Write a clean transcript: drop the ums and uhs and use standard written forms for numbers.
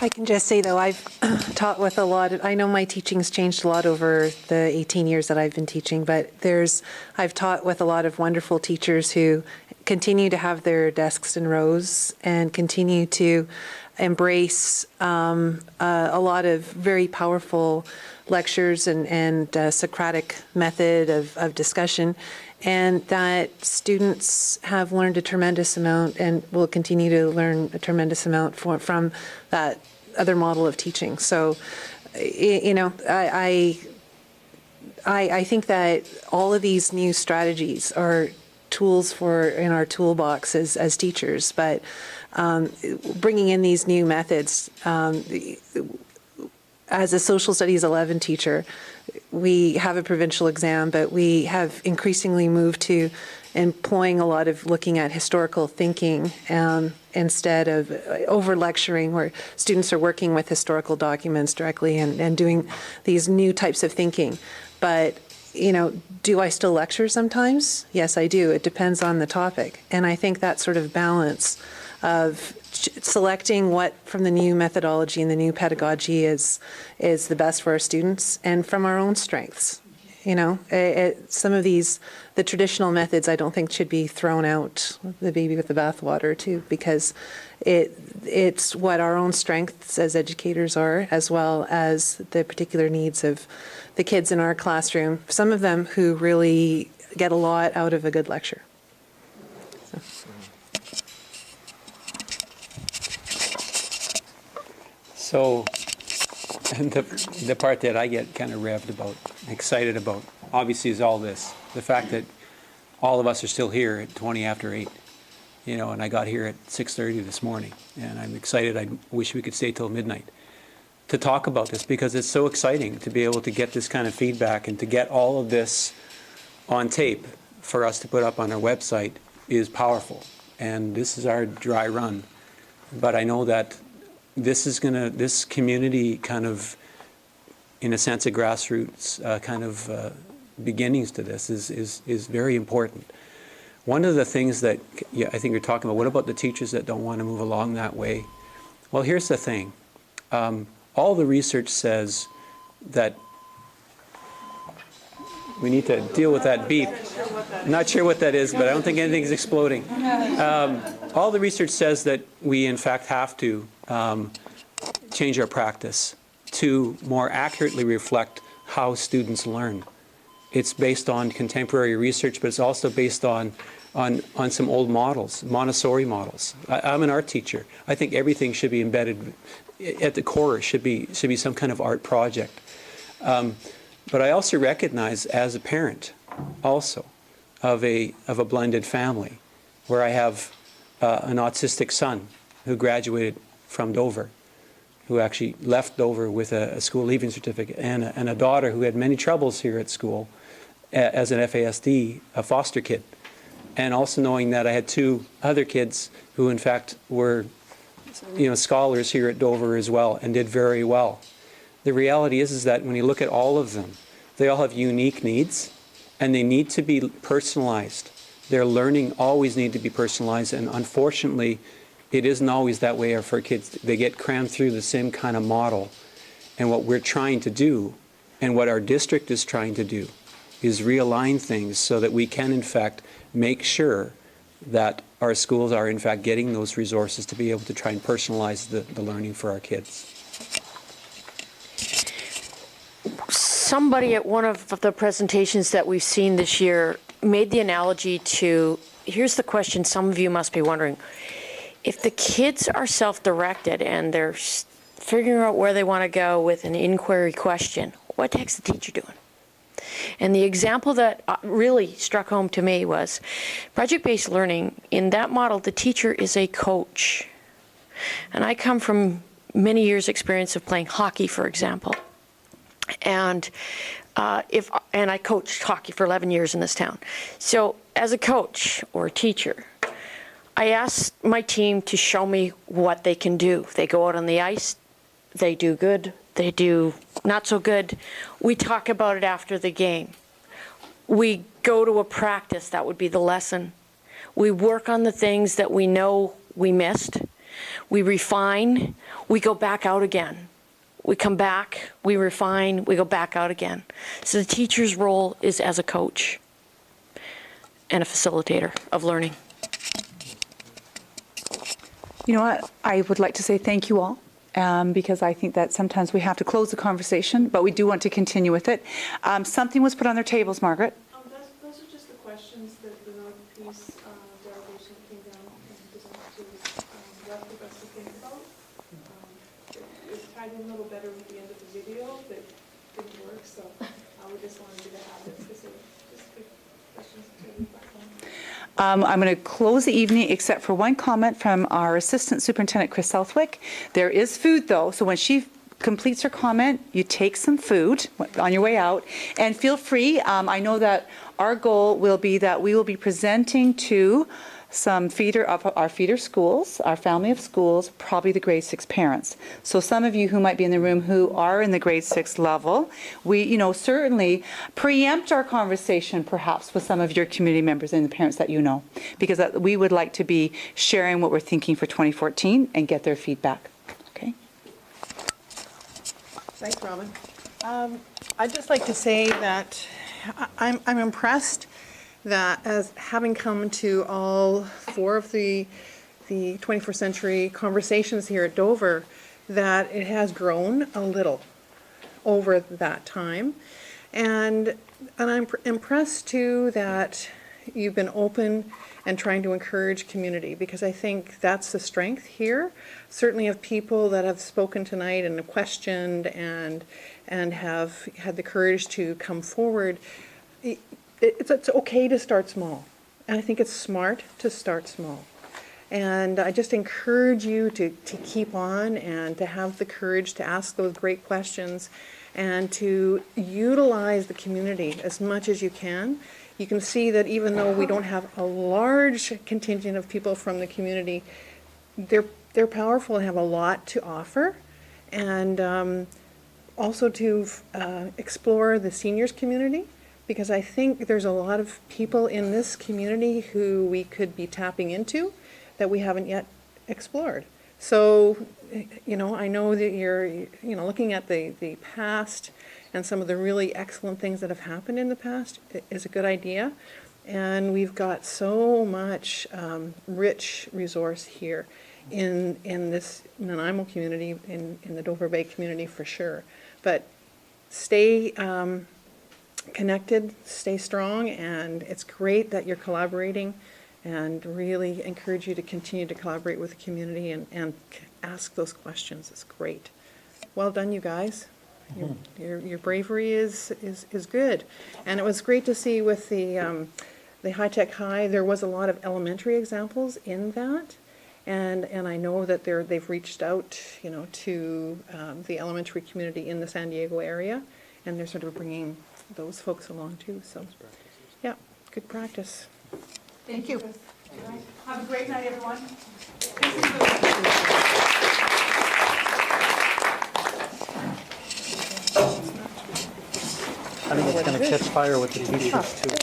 I can just say, though, I've taught with a lot of, I know my teaching's changed a lot over the 18 years that I've been teaching, but I've taught with a lot of wonderful teachers who continue to have their desks in rows and continue to embrace a lot of very powerful lectures and Socratic method of discussion, and that students have learned a tremendous amount and will continue to learn a tremendous amount from that other model of teaching. So, you know, I think that all of these new strategies are tools in our toolbox as teachers, but bringing in these new methods, as a social studies 11 teacher, we have a provincial exam, but we have increasingly moved to employing a lot of looking at historical thinking instead of over-lecturing, where students are working with historical documents directly and doing these new types of thinking. But, you know, do I still lecture sometimes? Yes, I do. It depends on the topic. And I think that sort of balance of selecting what from the new methodology and the new pedagogy is the best for our students, and from our own strengths. You know, some of the traditional methods I don't think should be thrown out, the baby with the bathwater too, because it's what our own strengths as educators are, as well as the particular needs of the kids in our classroom, some of them who really get a lot out of a good lecture. So, and the part that I get kind of revved about, excited about, obviously is all this. The fact that all of us are still here at 20 after 8, you know, and I got here at 6:30 this morning, and I'm excited. I wish we could stay till midnight to talk about this, because it's so exciting to be able to get this kind of feedback and to get all of this on tape for us to put up on our website is powerful. And this is our dry run. But I know that this community kind of, in a sense, a grassroots kind of beginnings to this is very important. One of the things that I think you're talking about, what about the teachers that don't want to move along that way? Well, here's the thing. All the research says that we need to deal with that beep. I'm not sure what that is, but I don't think anything's exploding. All the research says that we, in fact, have to change our practice to more accurately reflect how students learn. It's based on contemporary research, but it's also based on some old models, Montessori models. I'm an art teacher. I think everything should be embedded at the core. Should be some kind of art project. But I also recognize, as a parent, also of a blended family, where I have an autistic son who graduated from Dover, who actually left Dover with a school leaving certificate, and a daughter who had many troubles here at school as an FASD, a foster kid. And also knowing that I had 2 other kids who, in fact, were, you know, scholars here at Dover as well, and did very well. The reality is that when you look at all of them, they all have unique needs, and they need to be personalized. Their learning always need to be personalized, and unfortunately, it isn't always that way for kids. They get crammed through the same kind of model. And what we're trying to do, and what our district is trying to do, is realign things so that we can, in fact, make sure that our schools are, in fact, getting those resources to be able to try and personalize the learning for our kids. Somebody at one of the presentations that we've seen this year made the analogy to, here's the question some of you must be wondering. If the kids are self-directed and they're figuring out where they want to go with an inquiry question, what the heck's the teacher doing? And the example that really struck home to me was project-based learning. In that model, the teacher is a coach. And I come from many years' experience of playing hockey, for example. And I coached hockey for 11 years in this town. So as a coach or a teacher, I asked my team to show me what they can do. They go out on the ice, they do good, they do not so good. We talk about it after the game. We go to a practice, that would be the lesson. We work on the things that we know we missed. We refine, we go back out again. We come back, we refine, we go back out again. So the teacher's role is as a coach and a facilitator of learning. You know what? I would like to say thank you all, because I think that sometimes we have to close the conversation, but we do want to continue with it. Something was put on their tables, Margaret. Those are just the questions that the North Peace delegation came down and presented to left with us to think about. It tied in a little better with the end of the video, but it didn't work, so we just wanted you to have it, because they're just good questions to reflect on. I'm going to close the evening except for one comment from our Assistant Superintendent, Chris Southwick. There is food, though, so when she completes her comment, you take some food on your way out, and feel free. I know that our goal will be that we will be presenting to some our feeder schools, our family of schools, probably the grade 6 parents. So some of you who might be in the room who are in the grade 6 level, we, certainly preempt our conversation perhaps with some of your community members and the parents that you know, because we would like to be sharing what we're thinking for 2014 and get their feedback. Okay. Thanks, Robin. I'd just like to say that I'm impressed that as having come to all 4 of the 21st century conversations here at Dover, that it has grown a little over that time. And I'm impressed too that you've been open and trying to encourage community, because I think that's the strength here, certainly of people that have spoken tonight and have questioned and have had the courage to come forward. It's okay to start small, and I think it's smart to start small. And I just encourage you to keep on and to have the courage to ask those great questions and to utilize the community as much as you can. You can see that even though we don't have a large contingent of people from the community, they're powerful and have a lot to offer. And also to explore the seniors community, because I think there's a lot of people in this community who we could be tapping into that we haven't yet explored. So, I know that you're, looking at the past and some of the really excellent things that have happened in the past is a good idea. And we've got so much rich resource here in this Nanaimo community, in the Dover Bay community for sure. But stay connected, stay strong, and it's great that you're collaborating, and really encourage you to continue to collaborate with the community and ask those questions. It's great. Well done, you guys. Your bravery is good. And it was great to see with the High Tech High, there was a lot of elementary examples in that. And I know that they've reached out, to the elementary community in the San Diego area, and they're sort of bringing those folks along too. So, yeah, good practice. Thank you. Have a great night, everyone. I think it's going to catch fire with the teachers too.